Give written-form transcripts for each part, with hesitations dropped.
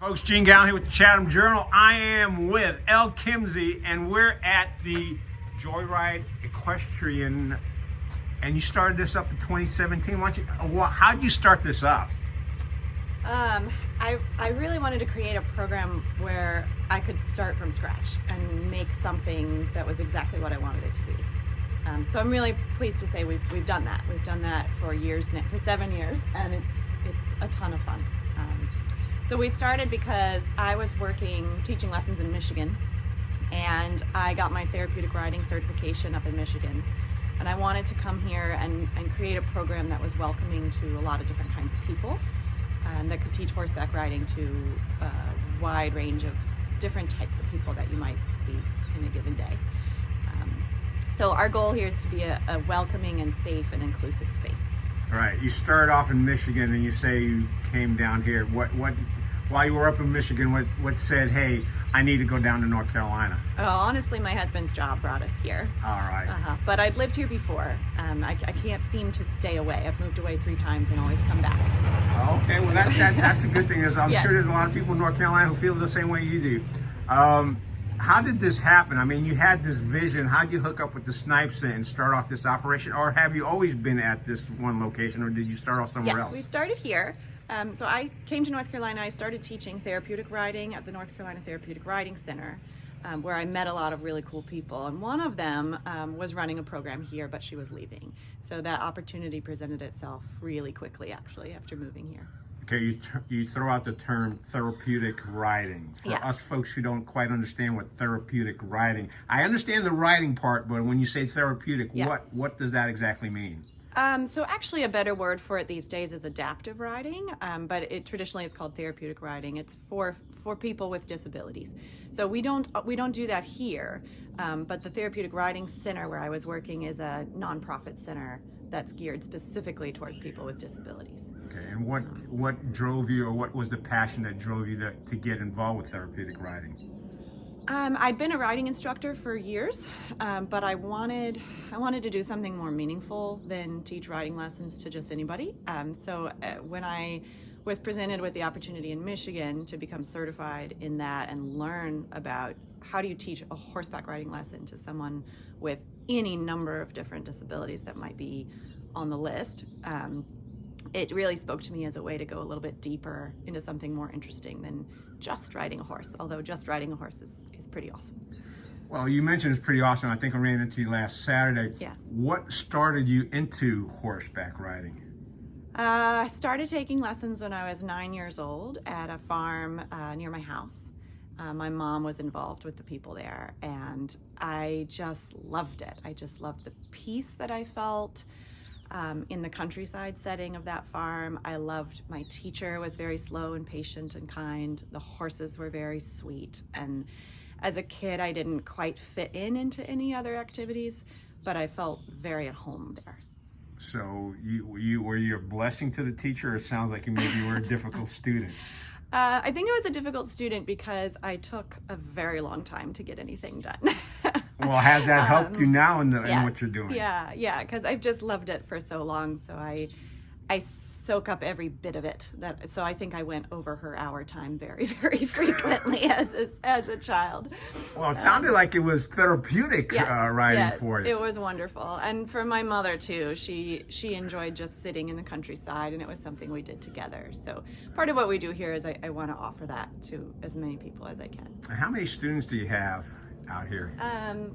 Folks, Gene Galin here with the Chatham Journal. I am with Elle Kimsey, and we're at the JoyRide Equestrian. And you started this up in 2017. How did you start this up? I really wanted to create a program where I could start from scratch and make something that was exactly what I wanted it to be. So I'm really pleased to say we've done that. We've done that for years now, for 7 years, and it's a ton of fun. So we started because I was teaching lessons in Michigan, and I got my therapeutic riding certification up in Michigan. And I wanted to come here and create a program that was welcoming to a lot of different kinds of people, and that could teach horseback riding to a wide range of different types of people that you might see in a given day. So our goal here is to be a welcoming and safe and inclusive space. All right, you started off in Michigan, and you say you came down here. While you were up in Michigan, what said, hey, I need to go down to North Carolina? Oh, honestly, my husband's job brought us here. All right. But I'd lived here before. I can't seem to stay away. I've moved away 3 times and always come back. Okay, well that's a good thing. I'm Yes. sure there's a lot of people in North Carolina who feel the same way you do. How did this happen? I mean, you had this vision. How did you hook up with the Snipes and start off this operation? Or have you always been at this one location, or did you start off somewhere else? Yes, we started here. So I came to North Carolina. I started teaching therapeutic riding at the North Carolina Therapeutic Riding Center, where I met a lot of really cool people. And one of them was running a program here, but she was leaving. So that opportunity presented itself really quickly, actually, after moving here. Okay, you throw out the term therapeutic riding. For Yes. us folks who don't quite understand what therapeutic riding, I understand the riding part, but when you say therapeutic, Yes. what does that exactly mean? So actually a better word for it these days is adaptive riding, but traditionally it's called therapeutic riding. It's for people with disabilities. So we don't do that here, but the Therapeutic Riding Center where I was working is a nonprofit center that's geared specifically towards people with disabilities. Okay, and what drove you, or what was the passion that drove you to get involved with therapeutic riding? I'd been a riding instructor for years, but I wanted to do something more meaningful than teach riding lessons to just anybody. So when I was presented with the opportunity in Michigan to become certified in that and learn about how do you teach a horseback riding lesson to someone with any number of different disabilities that might be on the list, it really spoke to me as a way to go a little bit deeper into something more interesting than just riding a horse, although just riding a horse is pretty awesome. Well, you mentioned it's pretty awesome. I think I ran into you last Saturday. Yes. What started you into horseback riding? I started taking lessons when I was 9 years old at a farm near my house. My mom was involved with the people there, and I just loved it. I just loved the peace that I felt in the countryside setting of that farm. I loved my teacher was very slow and patient and kind. The horses were very sweet. And as a kid, I didn't quite fit into any other activities, but I felt very at home there. So were you a blessing to the teacher, or it sounds like maybe you were a difficult student? I think I was a difficult student because I took a very long time to get anything done. Well, has that helped you now in what you're doing? Yeah, because I've just loved it for so long, so I soak up every bit of it. So I think I went over her hour time very, very frequently as a child. Well, it sounded like it was therapeutic riding for you. It was wonderful, and for my mother too. She enjoyed just sitting in the countryside, and it was something we did together. So part of what we do here is I want to offer that to as many people as I can. How many students do you have out here?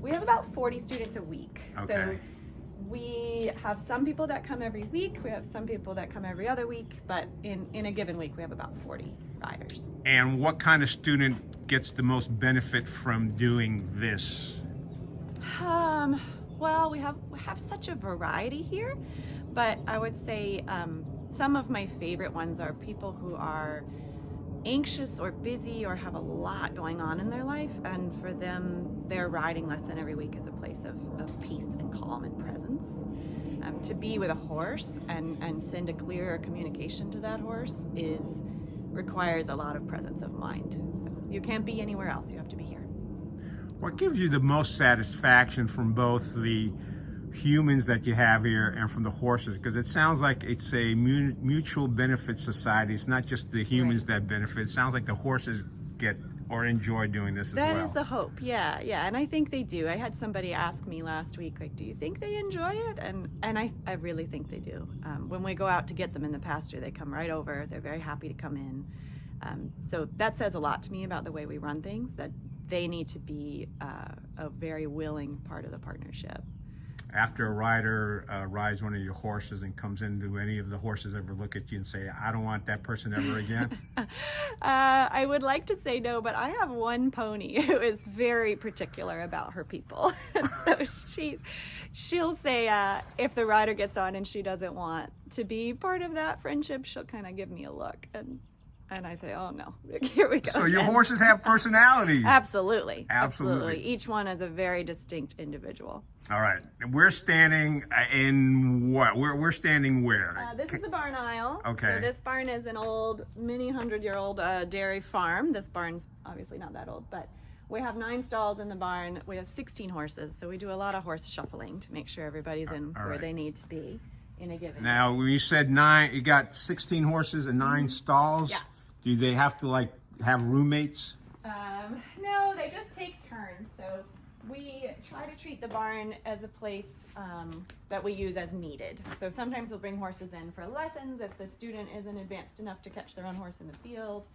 We have about 40 students a week. Okay. So we have some people that come every week. We have some people that come every other week, but in a given week we have about 40 riders. And what kind of student gets the most benefit from doing this? Well, we have such a variety here, but I would say some of my favorite ones are people who are anxious or busy or have a lot going on in their life, and for them their riding lesson every week is a place of peace and calm and presence. To be with a horse and send a clear communication to that horse requires a lot of presence of mind. So you can't be anywhere else, you have to be here. What gives you the most satisfaction from both the humans that you have here and from the horses? Because it sounds like it's a mutual benefit society. It's not just the humans that benefit. It sounds like the horses get or enjoy doing this as well. That is the hope. Yeah. And I think they do. I had somebody ask me last week, like, do you think they enjoy it? And I really think they do. When we go out to get them in the pasture, they come right over. They're very happy to come in. So that says a lot to me about the way we run things, that they need to be a very willing part of the partnership. After a rider rides one of your horses and comes in, do any of the horses ever look at you and say, I don't want that person ever again? I would like to say no, but I have one pony who is very particular about her people. So she'll say if the rider gets on and she doesn't want to be part of that friendship, she'll kind of give me a look. And I say, oh no, here we go. So your horses have personality. Absolutely. Each one is a very distinct individual. All right. We're standing in what? We're standing where? This is the barn aisle. Okay. So this barn is an old, many 100-year-old dairy farm. This barn's obviously not that old, but we have 9 stalls in the barn. We have 16 horses, so we do a lot of horse shuffling to make sure everybody's in where they need to be in a given. Now, when you said 9, you got 16 horses and 9 stalls. Yeah. Do they have to like have roommates? No, they just take turns. So we try to treat the barn as a place that we use as needed. So sometimes we'll bring horses in for lessons if the student isn't advanced enough to catch their own horse in the field.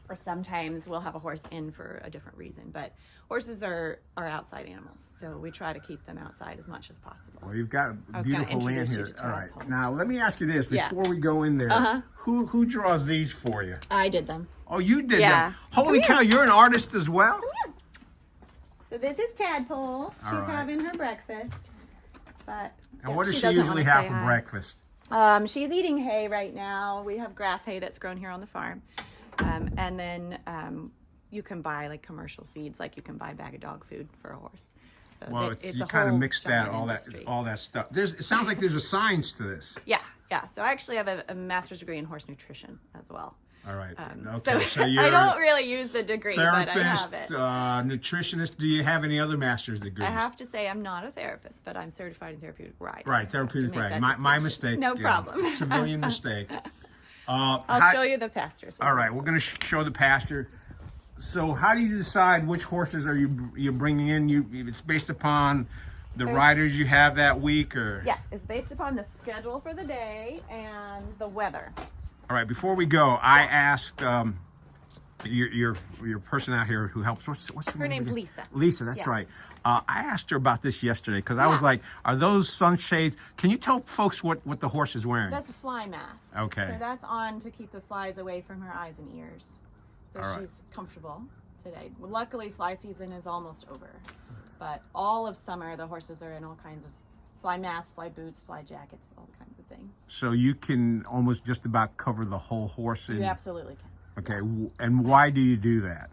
Or sometimes we'll have a horse in for a different reason. But horses are outside animals, so we try to keep them outside as much as possible. Well, you've got a beautiful land here. All right. Now, let me ask you this before we go in there. Who draws these for you? I did them. Oh, you did them. Holy cow, you're an artist as well? So this is Tadpole. She's having her breakfast. And what does she usually have for breakfast? She's eating hay right now. We have grass hay that's grown here on the farm. And then you can buy like commercial feeds, like you can buy a bag of dog food for a horse. So well, you kind of mix that, all that stuff. It sounds like there's a science to this. Yeah. So I actually have a master's degree in horse nutrition as well. All right. Okay. So you're I don't really use the degree, but I have it. Nutritionist. Do you have any other master's degrees? I have to say I'm not a therapist, but I'm certified in therapeutic riding. Right, therapeutic riding. My mistake. No problem. Civilian mistake. I'll show you the pastures. All right, we're going to show the pasture. So how do you decide which horses are you bringing in? It's based upon the riders you have that week, or? Yes, it's based upon the schedule for the day and the weather. All right, before we go, I asked your person out here who helps. What's her name? Her name's Lisa. Lisa, that's right. I asked her about this yesterday because I was like, are those sunshades? Can you tell folks what the horse is wearing? That's a fly mask. Okay. So that's on to keep the flies away from her eyes and ears. So she's comfortable today. Luckily, fly season is almost over. But all of summer, the horses are in all kinds of fly masks, fly boots, fly jackets, all kinds of things. So you can almost just about cover the whole horse in... You absolutely can. Okay, and why do you do that?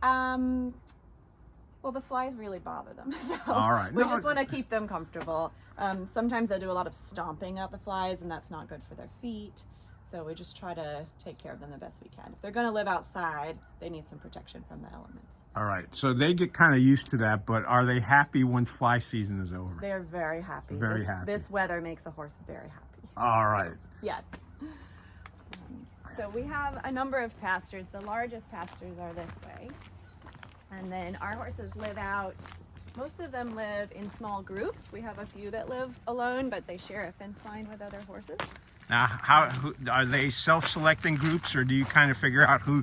Well, the flies really bother them, so all right. we just want to keep them comfortable. Sometimes they do a lot of stomping at the flies, and that's not good for their feet. So we just try to take care of them the best we can. If they're going to live outside, they need some protection from the elements. All right. So they get kind of used to that, but are they happy when fly season is over? They're very happy. Very happy. This weather makes a horse very happy. All right. Yes. So we have a number of pastures. The largest pastures are this way. And then our horses live out, most of them live in small groups. We have a few that live alone, but they share a fence line with other horses. Now, are they self-selecting groups, or do you kind of figure out who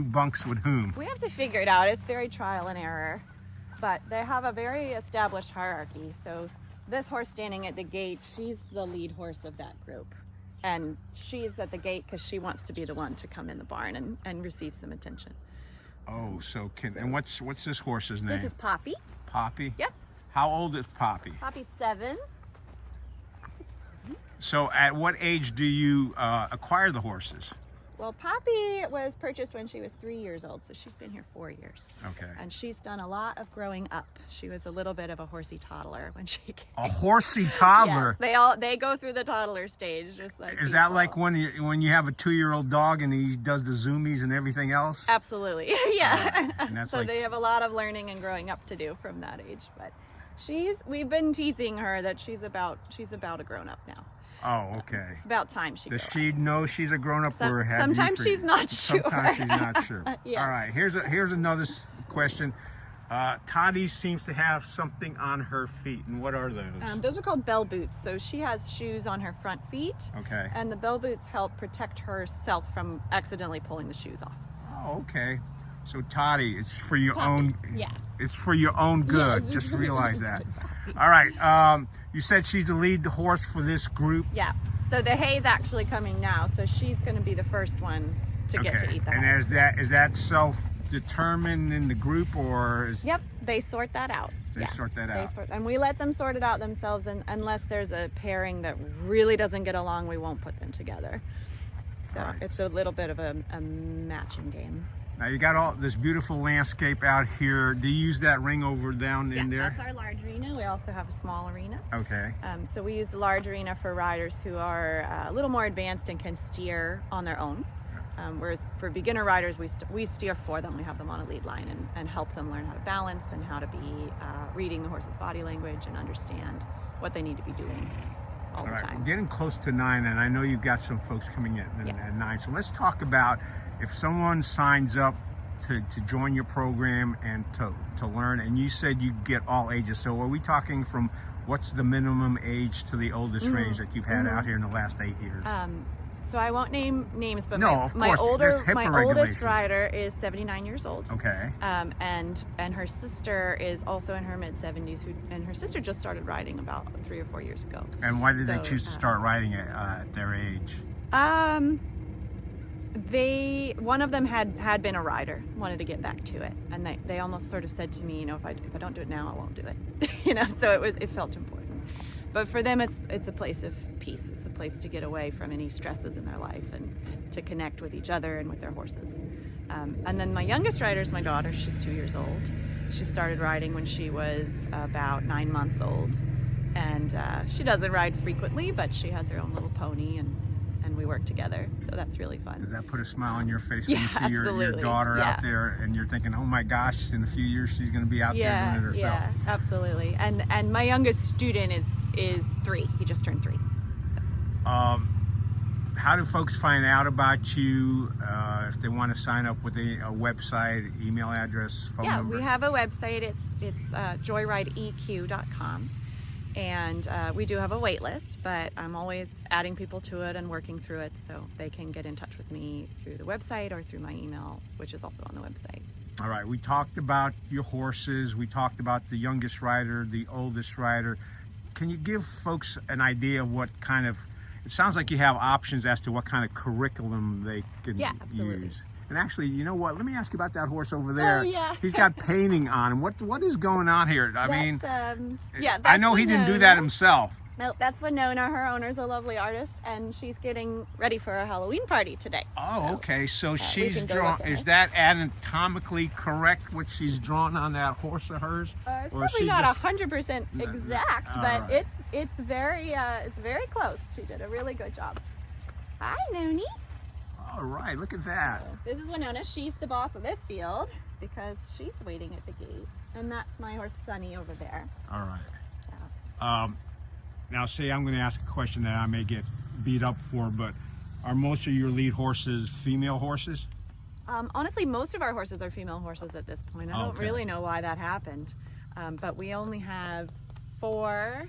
bunks with whom? We have to figure it out. It's very trial and error, but they have a very established hierarchy. So this horse standing at the gate, she's the lead horse of that group. And she's at the gate because she wants to be the one to come in the barn and receive some attention. Oh, and what's this horse's name? This is Poppy. Poppy? Yep. How old is Poppy? Poppy's 7. So at what age do you acquire the horses? Well, Poppy was purchased when she was 3 years old, so she's been here 4 years. Okay. And she's done a lot of growing up. She was a little bit of a horsey toddler when she came. A horsey toddler? Yes, they go through the toddler stage, just like Is that like when you have a 2-year-old dog and he does the zoomies and everything else? Absolutely, yeah. And that's so they have a lot of learning and growing up to do from that age, but We've been teasing her that she's about a grown-up now. Oh, okay. It's about time she Does grow she up. know she's a grown-up, or have sometimes you she's not sure. Sometimes she's not sure. Yeah. All right, here's another question. Toddy seems to have something on her feet, and what are those? Those are called bell boots. So she has shoes on her front feet. Okay. And the bell boots help protect herself from accidentally pulling the shoes off. Oh, okay. So Toddy, it's for your own. Yeah. It's for your own good. Yes, Just realize that. All right. You said she's the lead horse for this group. Yeah. So the hay's actually coming now. So she's going to be the first one to get to eat the And hay. is that self-determined in the group, or is Yep. They sort that out. they sort that out? And we let them sort it out themselves. And unless there's a pairing that really doesn't get along, we won't put them together. So Right. it's a little bit of a matching game. Now you got all this beautiful landscape out here. Do you use that ring over down in there? That's our large arena. We also have a small arena. Okay. So we use the large arena for riders who are a little more advanced and can steer on their own. Whereas for beginner riders, we steer for them. We have them on a lead line and help them learn how to balance and how to be reading the horse's body language and understand what they need to be doing all the time. We're getting close to 9, and I know you've got some folks coming in at 9. So let's talk about if someone signs up to join your program and to learn, and you said you get all ages. So are we talking from what's the minimum age to the oldest range that you've had out here in the last 8 years? So I won't name names, but No, my of course, there's HIPAA my oldest regulations. rider is 79 years old. Okay. And her sister is also in her mid-70s, and her sister just started riding about 3 or 4 years ago. And why did they So, choose to start riding at their age? One of them had been a rider, wanted to get back to it, and they almost sort of said to me, if I don't do it now, I won't do it. So it felt important. But for them, it's a place of peace. It's a place to get away from any stresses in their life and to connect with each other and with their horses. And then my youngest rider is my daughter. She's 2 years old. She started riding when she was about 9 months old, and she doesn't ride frequently, but she has her own little pony, and we work together, so that's really fun. Does that put a smile on your face when Yeah, you see your absolutely. daughter out Yeah. there and you're thinking, oh my gosh, in a few years she's going to be out there doing it herself? Yeah, absolutely. And my youngest student is 3. He just turned 3. How do folks find out about you if they want to sign up with a website, email address, phone number? We have a website. It's JoyRideEQ.com. And we do have a wait list, but I'm always adding people to it and working through it, so they can get in touch with me through the website or through my email, which is also on the website. All right, we talked about your horses. We talked about the youngest rider, the oldest rider. Can you give folks an idea of what kind of, it sounds like you have options as to what kind of curriculum they can use. And actually, you know what? Let me ask you about that horse over there. Oh, yeah. He's got painting on him. What is going on here? I That's know he didn't do that himself. No, that's Winona. Her owner's a lovely artist, and she's getting ready for a Halloween party today. Oh, okay. So she's can go drawn. look at Is her. that anatomically correct? What she's drawn on that horse of hers? It's Or is probably she not just- 100% exact, all but right. it's very close. She did a really good job. Hi, Noni. All right. Look at that. This is Winona. She's the boss of this field because she's waiting at the gate, and that's my horse Sunny over there. All right. So. Now, say I'm going to ask a question that I may get beat up for, but are most of your lead horses female horses? Honestly, most of our horses are female horses at this point. I don't Okay. really know why that happened, but we only have four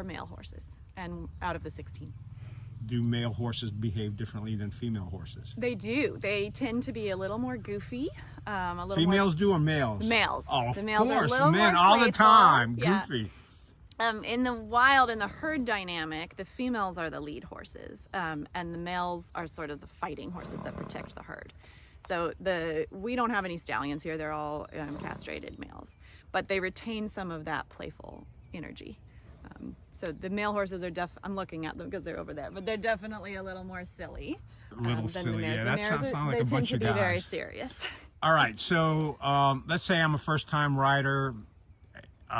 male horses, and out of the 16. Do male horses behave differently than female horses? They do. They tend to be a little more goofy. A little Females do or males? Males. Oh, The of males are a course. little Men more all the playful. time. Yeah. Goofy. In the wild, in the herd dynamic, the females are the lead horses, and the males are sort of the fighting horses that protect the herd. So we don't have any stallions here. They're all castrated males, but they retain some of that playful energy. So the male horses are I'm looking at them because they're over there, but they're definitely a little more silly. A little than silly, the mares. yeah. The That mares sounds like a they bunch tend of to be very guys. serious. All right, so let's say I'm a first-time rider.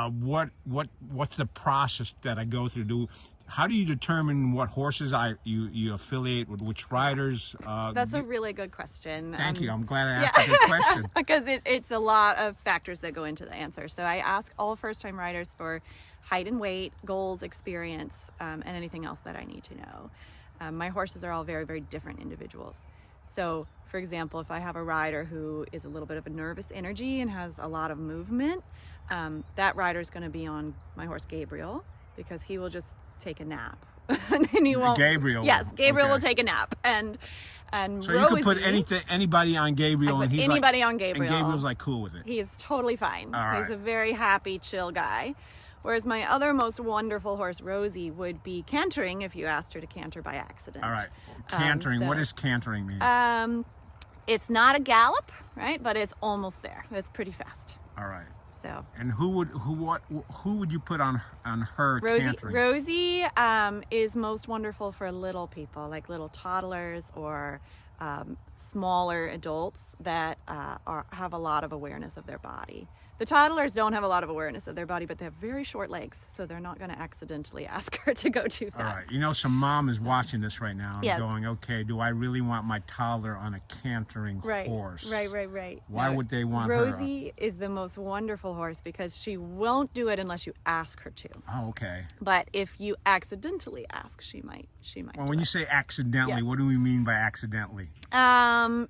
What's the process that I go through? how do you determine what horses you affiliate with, which riders? That's a really good question. Thank you. I'm glad I asked a good question. Because it's a lot of factors that go into the answer. So I ask all first-time riders for height and weight, goals, experience, and anything else that I need to know. My horses are all very, very different individuals. So, for example, if I have a rider who is a little bit of a nervous energy and has a lot of movement, that rider is going to be on my horse Gabriel, because he will just take a nap. And he won't. Gabriel. Yes, Gabriel Okay. will take a nap. And So Rosie, you could put anybody on Gabriel, I and put he's anybody like, on Gabriel. and Gabriel's like cool with it. He is totally fine. All right. He's a very happy, chill guy. Whereas my other most wonderful horse, Rosie, would be cantering if you asked her to canter by accident. All right, cantering. so- What does cantering mean? It's not a gallop, right? But it's almost there. It's pretty fast. All right. So And who would you put on her cantering? Rosie is most wonderful for little people, like little toddlers or smaller adults that have a lot of awareness of their body. The toddlers don't have a lot of awareness of their body, but they have very short legs, so they're not going to accidentally ask her to go too fast. All right. You know, some mom is watching this right now and Yes. going, okay, do I really want my toddler on a cantering horse? Right. Why would they want her? Rosie is the most wonderful horse because she won't do it unless you ask her to. Oh, okay. But if you accidentally ask, she might. Well, when you say accidentally, Yes. what do we mean by accidentally?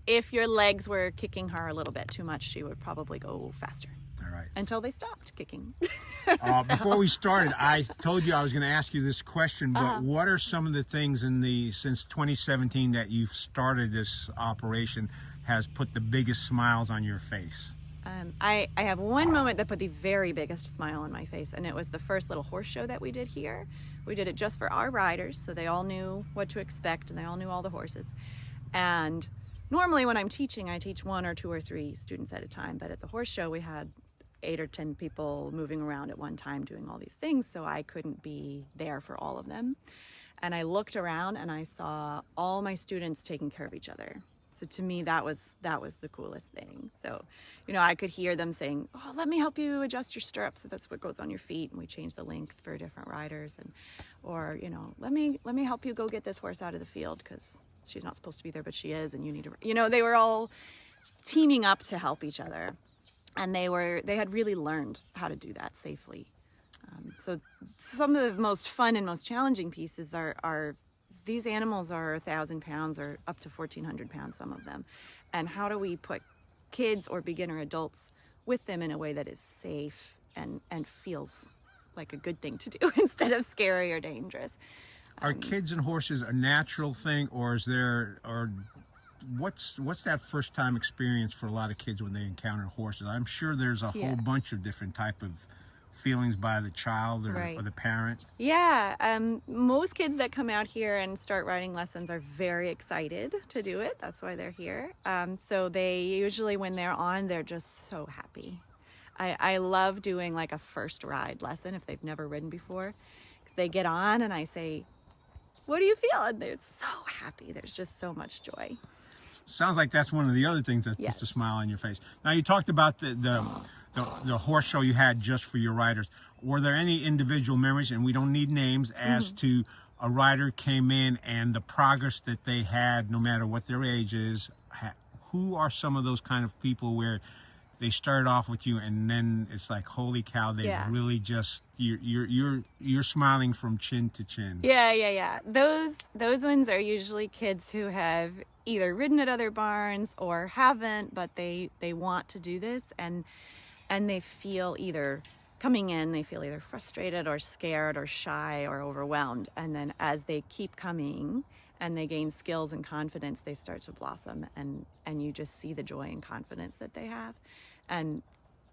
If your legs were kicking her a little bit too much, she would probably go faster All right. until they stopped kicking. Before we started, I told you I was going to ask you this question, but what are some of the things since 2017 that you've started this operation has put the biggest smiles on your face? I have one moment that put the very biggest smile on my face, and it was the first little horse show that we did here. We did it just for our riders, so they all knew what to expect and they all knew all the horses. And normally when I'm teaching, I teach 1 or 2 or 3 students at a time, but at the horse show we had 8 or 10 people moving around at one time doing all these things, so I couldn't be there for all of them. And I looked around and I saw all my students taking care of each other. So to me, that was the coolest thing. So, you know, I could hear them saying, "Oh, let me help you adjust your stirrups. So that's what goes on your feet." And we change the length for different riders, or you know, let me help you go get this horse out of the field because she's not supposed to be there, but she is, and you need to. You know, they were all teaming up to help each other, and they had really learned how to do that safely. So some of the most fun and most challenging pieces are these animals are 1,000 pounds or up to 1,400 pounds, some of them. And how do we put kids or beginner adults with them in a way that is safe and feels like a good thing to do instead of scary or dangerous? Are kids and horses a natural thing, or what's that first time experience for a lot of kids when they encounter horses? I'm sure there's a whole bunch of different type of feelings by the child or the parent. Yeah, most kids that come out here and start riding lessons are very excited to do it. That's why they're here. So they usually, when they're on, they're just so happy. I love doing like a first ride lesson if they've never ridden before, because they get on and I say, "What do you feel?" And they're so happy. There's just so much joy. Sounds like that's one of the other things that puts a smile on your face. Now, you talked about the horse show you had just for your riders. Were there any individual memories, and we don't need names, as to a rider came in and the progress that they had, no matter what their age is? Who are some of those kind of people where they started off with you and then it's like, holy cow, they really just, you're smiling from chin to chin? Yeah. Those ones are usually kids who have either ridden at other barns or haven't, but they want to do this, and they feel either coming in, they feel either frustrated or scared or shy or overwhelmed. And then as they keep coming and they gain skills and confidence, they start to blossom, and you just see the joy and confidence that they have. And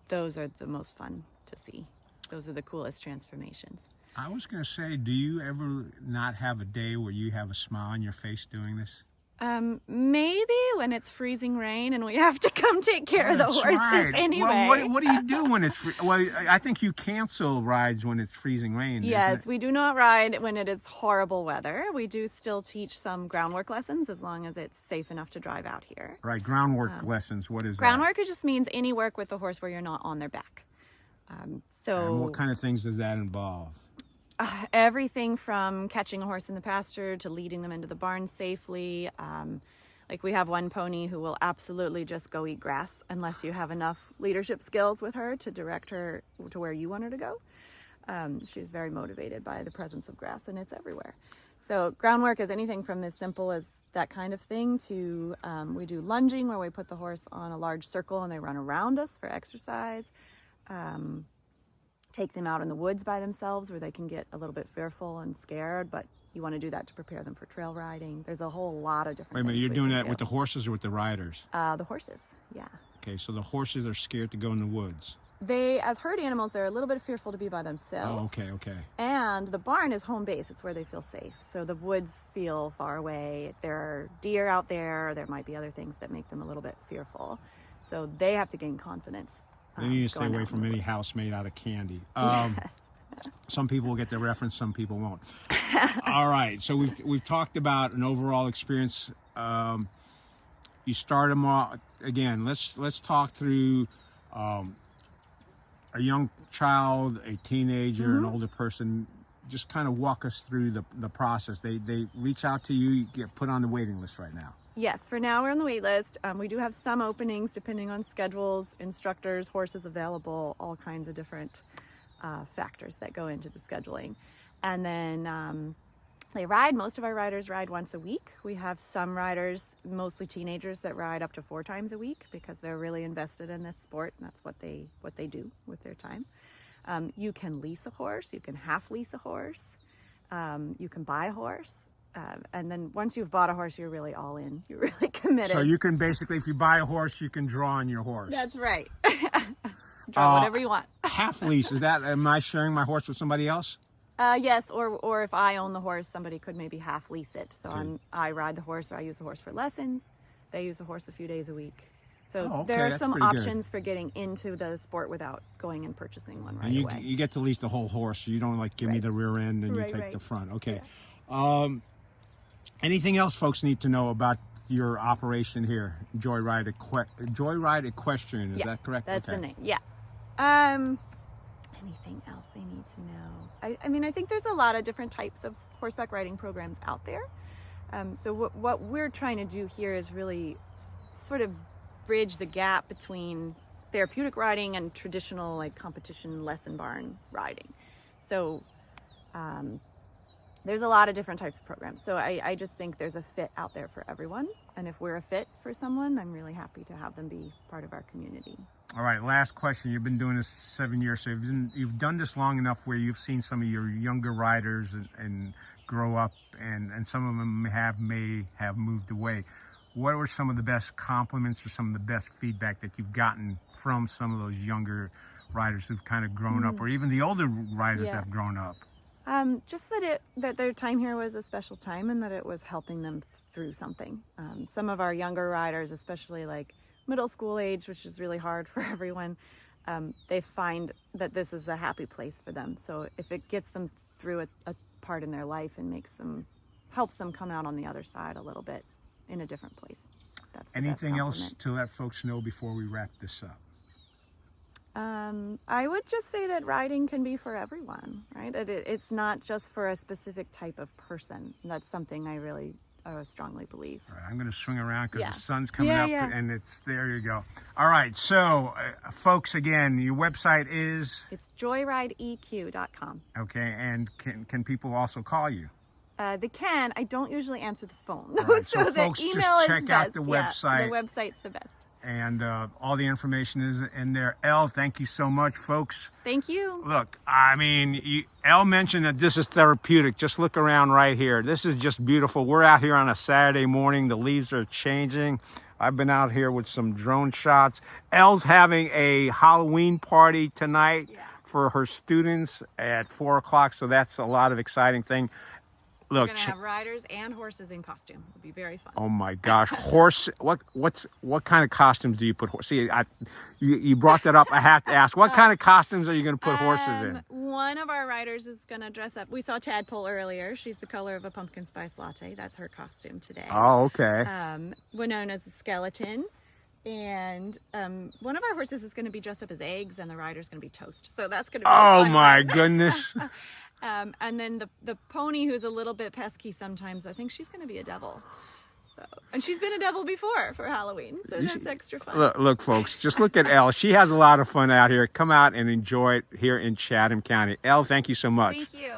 those are the most fun to see. Those are the coolest transformations. I was going to say, do you ever not have a day where you have a smile on your face doing this? Maybe when it's freezing rain and we have to come take care of the horses anyway. Well, what do you do when it's well? I think you cancel rides when it's freezing rain. Yes, we do not ride when it is horrible weather. We do still teach some groundwork lessons as long as it's safe enough to drive out here. Right, groundwork lessons. What is groundwork? It just means any work with the horse where you're not on their back. And what kind of things does that involve? everything from catching a horse in the pasture to leading them into the barn safely. Like we have one pony who will absolutely just go eat grass unless you have enough leadership skills with her to direct her to where you want her to go. She's very motivated by the presence of grass, and it's everywhere. So groundwork is anything from as simple as that kind of thing to we do lunging, where we put the horse on a large circle and they run around us for exercise. Take them out in the woods by themselves where they can get a little bit fearful and scared, but you want to do that to prepare them for trail riding. There's a whole lot of different Wait a minute, things you're we doing can that do. with the horses or with the riders? The horses, yeah. Okay, so the horses are scared to go in the woods. They, as herd animals, they're a little bit fearful to be by themselves. Oh, okay. And the barn is home base. It's where they feel safe. So the woods feel far away. There are deer out there. There might be other things that make them a little bit fearful. So they have to gain confidence. They need to stay away from any house made out of candy. Yes. Some people will get the reference, some people won't. All right, so we've talked about an overall experience. You start them off again. Let's talk through a young child, a teenager, an older person. Just kind of walk us through the process. They reach out to you, you get put on the waiting list right now. Yes, for now we're on the wait list. We do have some openings depending on schedules, instructors, horses available, all kinds of different factors that go into the scheduling. And then they ride. Most of our riders ride once a week. We have some riders, mostly teenagers, that ride up to 4 times a week because they're really invested in this sport, and that's what they do with their time. You can lease a horse. You can half lease a horse. You can buy a horse. And then once you've bought a horse, you're really all in. You're really committed. So you can basically, if you buy a horse, you can draw on your horse. That's right. Draw whatever you want. Half lease, is that, am I sharing my horse with somebody else? Yes, or if I own the horse, somebody could maybe half lease it. So Okay. I ride the horse, or I use the horse for lessons. They use the horse a few days a week. So Oh, okay, there are that's some pretty good. options for getting into the sport without going and purchasing one right And away. you get to lease the whole horse. So you don't like give me Right. the rear end and you Right, take right. the front. Okay. Anything else folks need to know about your operation here, JoyRide Equestrian? Is Yes, that correct? That's okay. the name. Yeah. Anything else they need to know? I mean, I think there's a lot of different types of horseback riding programs out there. So what we're trying to do here is really sort of bridge the gap between therapeutic riding and traditional like competition lesson barn riding. So there's a lot of different types of programs. So I just think there's a fit out there for everyone. And if we're a fit for someone, I'm really happy to have them be part of our community. All right, last question. You've been doing this 7 years, so you've done this long enough where you've seen some of your younger riders and grow up, and some of them may have moved away. What were some of the best compliments or some of the best feedback that you've gotten from some of those younger riders who've kind of grown up, or even the older riders Yeah. that have grown up? Just that their time here was a special time and that it was helping them through something. Some of our younger riders, especially like middle school age, which is really hard for everyone, they find that this is a happy place for them. So if it gets them through a part in their life and helps them come out on the other side a little bit in a different place. That's the best Anything else compliment. to let folks know before we wrap this up? I would just say that riding can be for everyone, right? It's not just for a specific type of person. That's something I really strongly believe. All right, I'm going to swing around because Yeah. the sun's coming Yeah, up, yeah. and there you go. All right, so folks, again, your website is It's JoyRideEQ.com. okay, and can people also call you? They can. I don't usually answer the phone. All right, so the folks, just email check is out best. the Yeah, website. the website's the best. And all the information is in there. Elle, thank you so much, folks. Thank you. Look, I mean, Elle mentioned that this is therapeutic. Just look around right here. This is just beautiful. We're out here on a Saturday morning. The leaves are changing. I've been out here with some drone shots. Elle's having a Halloween party tonight for her students at 4 o'clock. So that's a lot of exciting thing. We're Look, gonna have riders and horses in costume. It'll be very fun. oh my gosh, horse! What kind of costumes do you put? See, you brought that up. I have to ask, what kind of costumes are you going to put horses in? One of our riders is gonna dress up. We saw Tadpole earlier. She's the color of a pumpkin spice latte. That's her costume today. Oh, okay. Winona's a skeleton. And one of our horses is going to be dressed up as eggs, and the rider's going to be toast. So that's going to be Oh fun my one. goodness! And then the pony, who's a little bit pesky sometimes, I think she's going to be a devil. So, and she's been a devil before for Halloween, so that's extra fun. Look, folks, just look at Elle. She has a lot of fun out here. Come out and enjoy it here in Chatham County. Elle, thank you so much. Thank you.